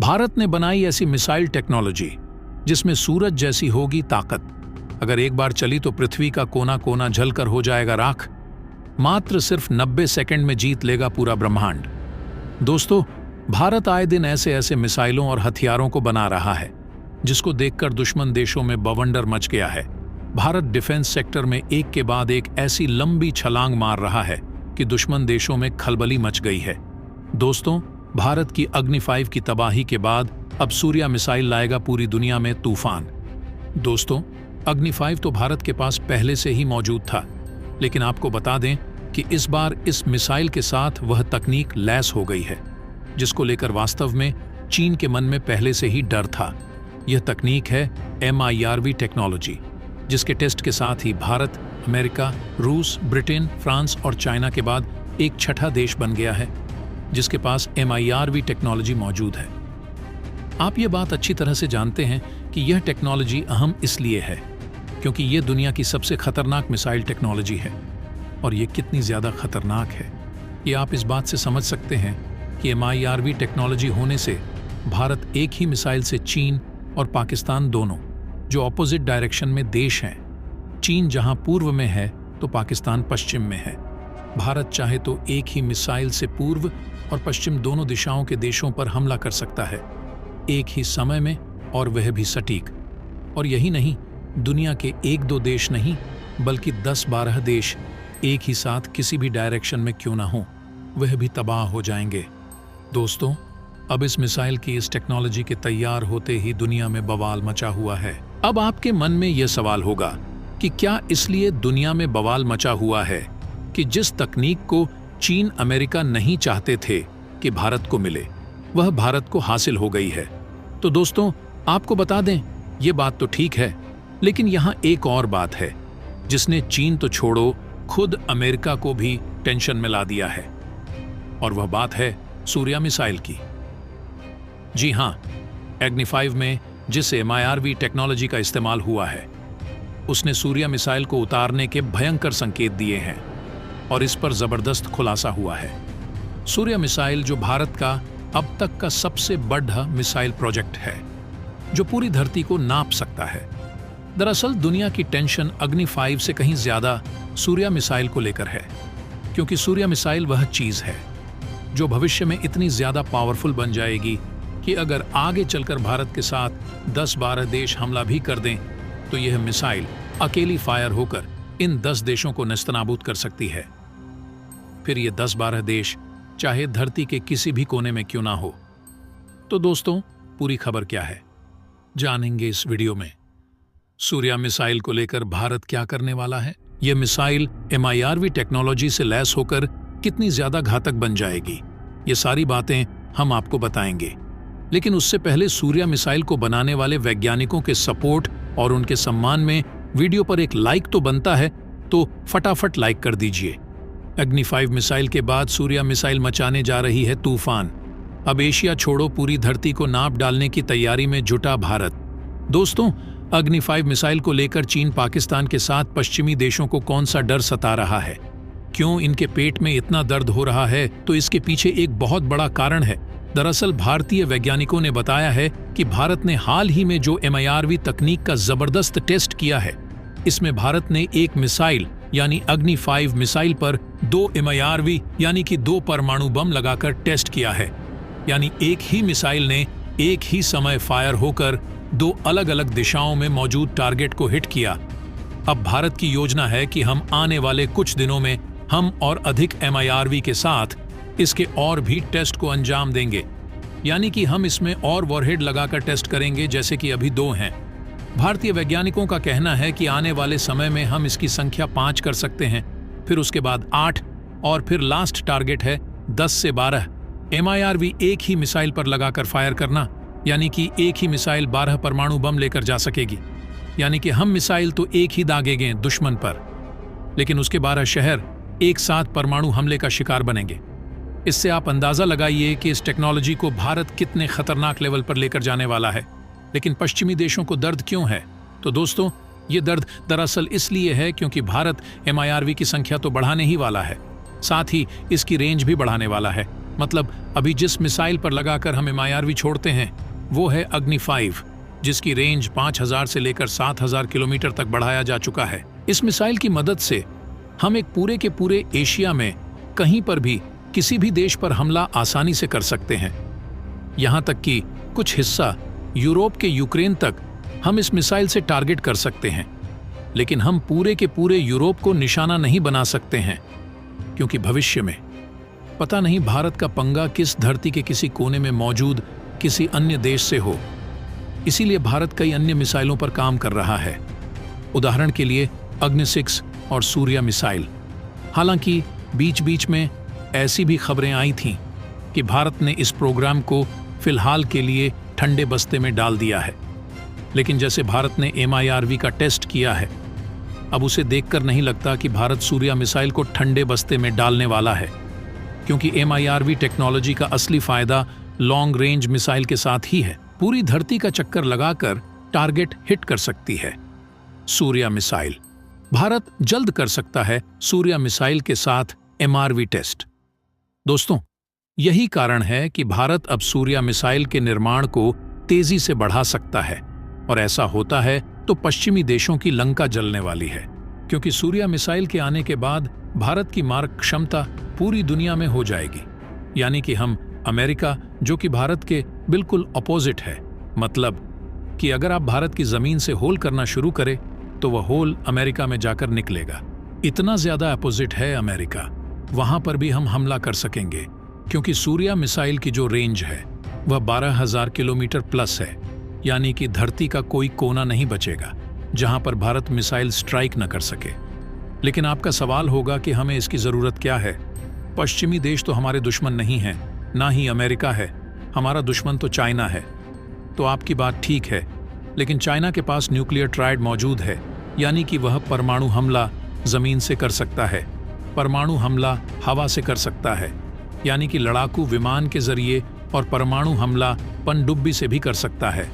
भारत ने बनाई ऐसी मिसाइल टेक्नोलॉजी जिसमें सूरज जैसी होगी ताकत। अगर एक बार चली तो पृथ्वी का कोना कोना जलकर हो जाएगा राख। मात्र सिर्फ 90 सेकंड में जीत लेगा पूरा ब्रह्मांड। दोस्तों, भारत आए दिन ऐसे ऐसे मिसाइलों और हथियारों को बना रहा है जिसको देखकर दुश्मन देशों में बवंडर मच गया है। भारत डिफेंस सेक्टर में एक के बाद एक ऐसी लंबी छलांग मार रहा है कि दुश्मन देशों में खलबली मच गई है। दोस्तों, भारत की अग्नि 5 की तबाही के बाद अब सूर्या मिसाइल लाएगा पूरी दुनिया में तूफान। दोस्तों, अग्नि 5 तो भारत के पास पहले से ही मौजूद था, लेकिन आपको बता दें कि इस बार इस मिसाइल के साथ वह तकनीक लैस हो गई है जिसको लेकर वास्तव में चीन के मन में पहले से ही डर था। यह तकनीक है MIRV टेक्नोलॉजी, जिसके टेस्ट के साथ ही भारत, अमेरिका, रूस, ब्रिटेन, फ्रांस और चाइना के बाद एक छठा देश बन गया है जिसके पास MIRV टेक्नोलॉजी मौजूद है। आप ये बात अच्छी तरह से जानते हैं कि यह टेक्नोलॉजी अहम इसलिए है क्योंकि यह दुनिया की सबसे खतरनाक मिसाइल टेक्नोलॉजी है। और ये कितनी ज़्यादा खतरनाक है ये आप इस बात से समझ सकते हैं कि MIRV टेक्नोलॉजी होने से भारत एक ही मिसाइल से चीन और पाकिस्तान दोनों, जो ऑपोजिट डायरेक्शन में देश हैं, चीन जहां पूर्व में है तो पाकिस्तान पश्चिम में है, भारत चाहे तो एक ही मिसाइल से पूर्व और पश्चिम दोनों दिशाओं के देशों पर हमला कर सकता है एक ही समय में, और वह भी सटीक। और यही नहीं, दुनिया के 1-2 देश नहीं बल्कि 10-12 देश एक ही साथ किसी भी डायरेक्शन में क्यों ना हो, वह भी तबाह हो जाएंगे। दोस्तों, अब इस मिसाइल की इस टेक्नोलॉजी के तैयार होते ही दुनिया में बवाल मचा हुआ है। अब आपके मन में यह सवाल होगा कि क्या इसलिए दुनिया में बवाल मचा हुआ है कि जिस तकनीक को चीन, अमेरिका नहीं चाहते थे कि भारत को मिले, वह भारत को हासिल हो गई है। तो दोस्तों, आपको बता दें, ये बात तो ठीक है, लेकिन यहाँ एक और बात है जिसने चीन तो छोड़ो खुद अमेरिका को भी टेंशन में ला दिया है, और वह बात है सूर्या मिसाइल की। जी हां, अग्नि 5 में जिस MIRV टेक्नोलॉजी का इस्तेमाल हुआ है उसने सूर्या मिसाइल को उतारने के भयंकर संकेत दिए हैं और इस पर जबरदस्त खुलासा हुआ है। सूर्या मिसाइल जो भारत का अब तक का सबसे बड़ा मिसाइल प्रोजेक्ट है जो पूरी धरती को नाप सकता है। दरअसल दुनिया की टेंशन अग्नि 5 से कहीं ज्यादा सूर्या मिसाइल को लेकर है, क्योंकि सूर्या मिसाइल वह चीज है जो भविष्य में इतनी ज्यादा पावरफुल बन जाएगी कि अगर आगे चलकर भारत के साथ 10-12 देश हमला भी कर दें तो यह मिसाइल अकेली फायर होकर इन 10 देशों को नेस्तनाबूद कर सकती है। फिर ये 10-12 देश चाहे धरती के किसी भी कोने में क्यों ना हो। तो दोस्तों, पूरी खबर क्या है जानेंगे इस वीडियो में। सूर्या मिसाइल को लेकर भारत क्या करने वाला है, यह मिसाइल MIRV टेक्नोलॉजी से लैस होकर कितनी ज्यादा घातक बन जाएगी, ये सारी बातें हम आपको बताएंगे। लेकिन उससे पहले सूर्या मिसाइल को बनाने वाले वैज्ञानिकों के सपोर्ट और उनके सम्मान में वीडियो पर एक लाइक तो बनता है, तो फटाफट लाइक कर दीजिए। अग्नि 5 मिसाइल के बाद सूर्या मिसाइल मचाने जा रही है तूफान। अब एशिया छोड़ो पूरी धरती को नाप डालने की तैयारी में जुटा भारत। दोस्तों, अग्नि 5 मिसाइल को लेकर चीन, पाकिस्तान के साथ पश्चिमी देशों को कौन सा डर सता रहा है, क्यों इनके पेट में इतना दर्द हो रहा है, तो इसके पीछे एक बहुत बड़ा कारण है। दरअसल भारतीय वैज्ञानिकों ने बताया है कि भारत ने हाल ही में जो MIRV तकनीक का जबरदस्त टेस्ट किया है, इसमें भारत ने एक मिसाइल यानी अग्नि 5 मिसाइल पर 2 MIRV यानी कि 2 परमाणु बम लगाकर टेस्ट किया है। यानी एक ही मिसाइल ने एक ही समय फायर होकर 2 अलग अलग दिशाओं में मौजूद टारगेट को हिट किया। अब भारत की योजना है कि हम आने वाले कुछ दिनों में हम और अधिक MIRV के साथ इसके और भी टेस्ट को अंजाम देंगे, यानी कि हम इसमें और वॉरहेड लगाकर टेस्ट करेंगे, जैसे कि अभी 2 हैं। भारतीय वैज्ञानिकों का कहना है कि आने वाले समय में हम इसकी संख्या 5 कर सकते हैं, फिर उसके बाद 8 और फिर लास्ट टारगेट है 10 से 12 MIRV एक ही मिसाइल पर लगाकर फायर करना, यानी कि एक ही मिसाइल 12 परमाणु बम लेकर जा सकेगी। यानी कि हम मिसाइल तो एक ही दागेंगे दुश्मन पर, लेकिन उसके 12 शहर एक साथ परमाणु हमले का शिकार बनेंगे। इससे आप अंदाजा लगाइए कि इस टेक्नोलॉजी को भारत कितने खतरनाक लेवल पर लेकर जाने वाला है। लेकिन पश्चिमी देशों को दर्द क्यों है? तो दोस्तों, ये दर्द दरअसल इसलिए है क्योंकि भारत MIRV की संख्या तो बढ़ाने ही वाला है, साथ ही इसकी रेंज भी बढ़ाने वाला है। मतलब अभी जिस मिसाइल पर लगाकर हम MIRV छोड़ते हैं वो है अग्नि 5, जिसकी रेंज 5000 से लेकर 7000 किलोमीटर तक बढ़ाया जा चुका है। इस मिसाइल की मदद से हम एक पूरे के पूरे एशिया में कहीं पर भी किसी भी देश पर हमला आसानी से कर सकते हैं। यहाँ तक कि कुछ हिस्सा यूरोप के यूक्रेन तक हम इस मिसाइल से टारगेट कर सकते हैं। लेकिन हम पूरे के पूरे यूरोप को निशाना नहीं बना सकते हैं, क्योंकि भविष्य में पता नहीं भारत का पंगा किस धरती के किसी कोने में मौजूद किसी अन्य देश से हो। इसीलिए भारत कई अन्य मिसाइलों पर काम कर रहा है, उदाहरण के लिए अग्नि 6 और सूर्या मिसाइल। हालांकि बीच बीच में ऐसी भी खबरें आई थीं कि भारत ने इस प्रोग्राम को फिलहाल के लिए ठंडे बस्ते में डाल दिया है। लेकिन जैसे भारत ने MIRV का टेस्ट किया है, अब उसे देखकर नहीं लगता कि भारत सूर्या मिसाइल को ठंडे बस्ते में डालने वाला है, क्योंकि MIRV टेक्नोलॉजी का असली फायदा लॉन्ग रेंज मिसाइल के साथ ही है। पूरी धरती का चक्कर लगाकर टारगेट हिट कर सकती है सूर्या मिसाइल। भारत जल्द कर सकता है सूर्या मिसाइल के साथ MRV टेस्ट। दोस्तों, यही कारण है कि भारत अब सूर्या मिसाइल के निर्माण को तेजी से बढ़ा सकता है, और ऐसा होता है तो पश्चिमी देशों की लंका जलने वाली है, क्योंकि सूर्या मिसाइल के आने के बाद भारत की मारक क्षमता पूरी दुनिया में हो जाएगी। यानी कि हम अमेरिका, जो कि भारत के बिल्कुल अपोजिट है, मतलब कि अगर आप भारत की जमीन से होल करना शुरू करें तो वह होल अमेरिका में जाकर निकलेगा। इतना ज्यादा अपोजिट है अमेरिका, वहां पर भी हम हमला कर सकेंगे, क्योंकि सूर्या मिसाइल की जो रेंज है वह 12,000 किलोमीटर प्लस है। यानी कि धरती का कोई कोना नहीं बचेगा जहां पर भारत मिसाइल स्ट्राइक न कर सके। लेकिन आपका सवाल होगा कि हमें इसकी जरूरत क्या है? पश्चिमी देश तो हमारे दुश्मन नहीं हैं, ना ही अमेरिका है। हमारा दुश्मन तो चाइना है। तो आपकी बात ठीक है, लेकिन चाइना के पास न्यूक्लियर ट्रायड मौजूद है, यानी कि वह परमाणु हमला जमीन से कर सकता है, परमाणु हमला हवा से कर सकता है, यानी कि लड़ाकू विमान के जरिए, और परमाणु हमला पनडुब्बी से भी कर सकता है।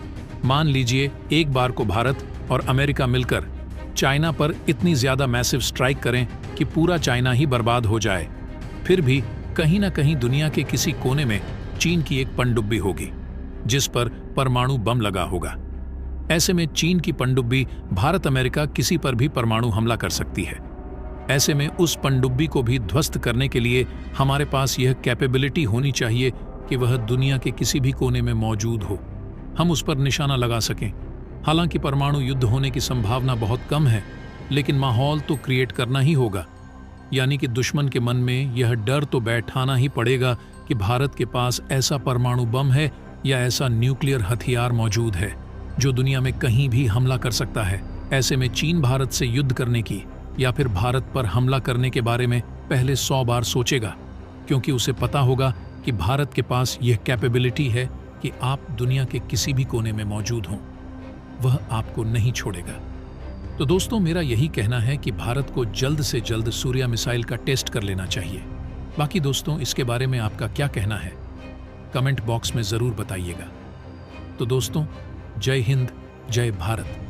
मान लीजिए एक बार को भारत और अमेरिका मिलकर चाइना पर इतनी ज्यादा मैसिव स्ट्राइक करें कि पूरा चाइना ही बर्बाद हो जाए, फिर भी कहीं ना कहीं दुनिया के किसी कोने में चीन की एक पनडुब्बी होगी जिस पर परमाणु बम लगा होगा। ऐसे में चीन की पनडुब्बी भारत अमेरिका किसी पर भी परमाणु हमला कर सकती है। ऐसे में उस पनडुब्बी को भी ध्वस्त करने के लिए हमारे पास यह कैपेबिलिटी होनी चाहिए कि वह दुनिया के किसी भी कोने में मौजूद हो, हम उस पर निशाना लगा सकें। हालांकि परमाणु युद्ध होने की संभावना बहुत कम है, लेकिन माहौल तो क्रिएट करना ही होगा। यानी कि दुश्मन के मन में यह डर तो बैठाना ही पड़ेगा कि भारत के पास ऐसा परमाणु बम है या ऐसा न्यूक्लियर हथियार मौजूद है जो दुनिया में कहीं भी हमला कर सकता है। ऐसे में चीन भारत से युद्ध करने की या फिर भारत पर हमला करने के बारे में पहले 100 बार सोचेगा, क्योंकि उसे पता होगा कि भारत के पास यह कैपेबिलिटी है कि आप दुनिया के किसी भी कोने में मौजूद हों, वह आपको नहीं छोड़ेगा। तो दोस्तों, मेरा यही कहना है कि भारत को जल्द से जल्द सूर्या मिसाइल का टेस्ट कर लेना चाहिए। बाकी दोस्तों, इसके बारे में आपका क्या कहना है? कमेंट बॉक्स में जरूर बताइएगा। तो दोस्तों, जय हिंद, जय भारत।